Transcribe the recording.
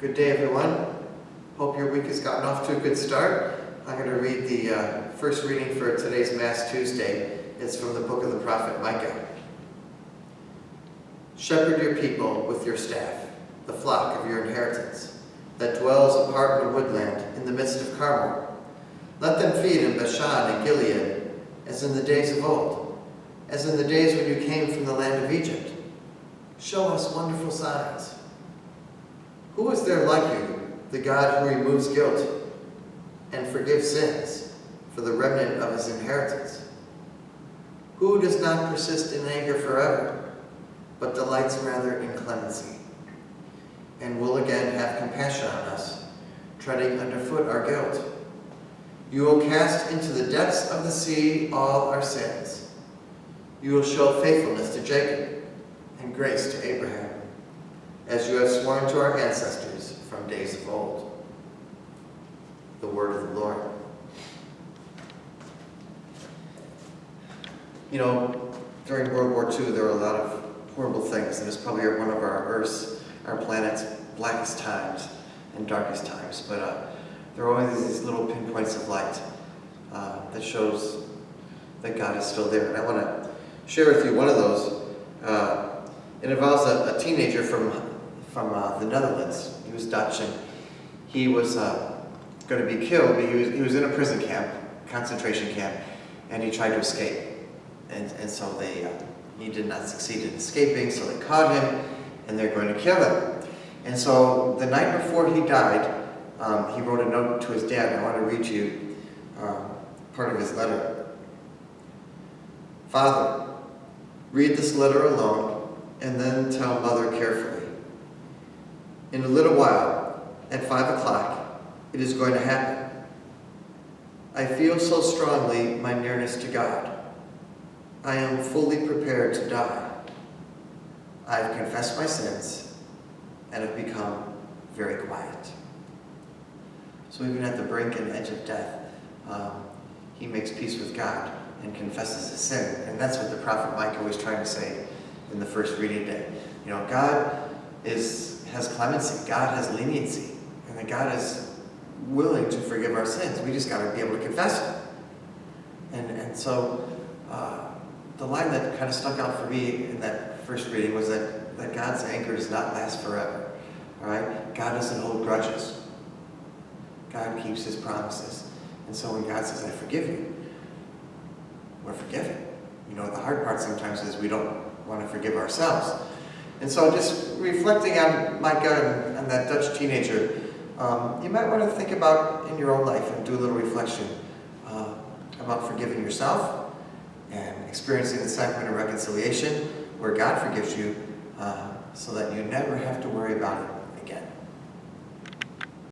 Good day, everyone. Hope your week has gotten off to a good start. I'm going to read the first reading for today's Mass Tuesday. It's from the book of the prophet Micah. Shepherd your people with your staff, the flock of your inheritance, that dwells apart in the woodland in the midst of Carmel. Let them feed in Bashan and Gilead, as in the days of old, as in the days when you came from the land of Egypt. Show us wonderful signs. Who is there like you, the God who removes guilt and forgives sins for the remnant of his inheritance? Who does not persist in anger forever, but delights rather in clemency, and will again have compassion on us, treading underfoot our guilt? You will cast into the depths of the sea all our sins. You will show faithfulness to Jacob and grace to Abraham, as you have sworn to our ancestors from days of old. The word of the Lord. You know, during World War II, there were a lot of horrible things, and it's probably one of our planet's blackest times and darkest times. But there are always these little pinpoints of light that shows that God is still there. And I want to share with you one of those. It involves a teenager from the Netherlands. He was Dutch, and he was going to be killed. But he was in a prison camp, concentration camp, and he tried to escape. And so he did not succeed in escaping, so they caught him, and they're going to kill him. And so the night before he died, he wrote a note to his dad, and I want to read you part of his letter. Father, read this letter alone, and then tell Mother carefully. In a little while, at 5 o'clock, it is going to happen. I feel so strongly my nearness to God. I am fully prepared to die. I have confessed my sins and have become very quiet. So even at the brink and edge of death, he makes peace with God and confesses his sin. And that's what the prophet Micah was trying to say in the first reading day. You know, God has clemency, God has leniency, and that God is willing to forgive our sins. We just got to be able to confess it. And so the line that kind of stuck out for me in that first reading was that God's anger does not last forever. All right? God doesn't hold grudges. God keeps his promises. And so when God says, I forgive you, we're forgiven. You know, the hard part sometimes is we don't want to forgive ourselves. And so just reflecting on Micah and that Dutch teenager, you might want to think about in your own life and do a little reflection about forgiving yourself and experiencing the sacrament of reconciliation where God forgives you so that you never have to worry about it again.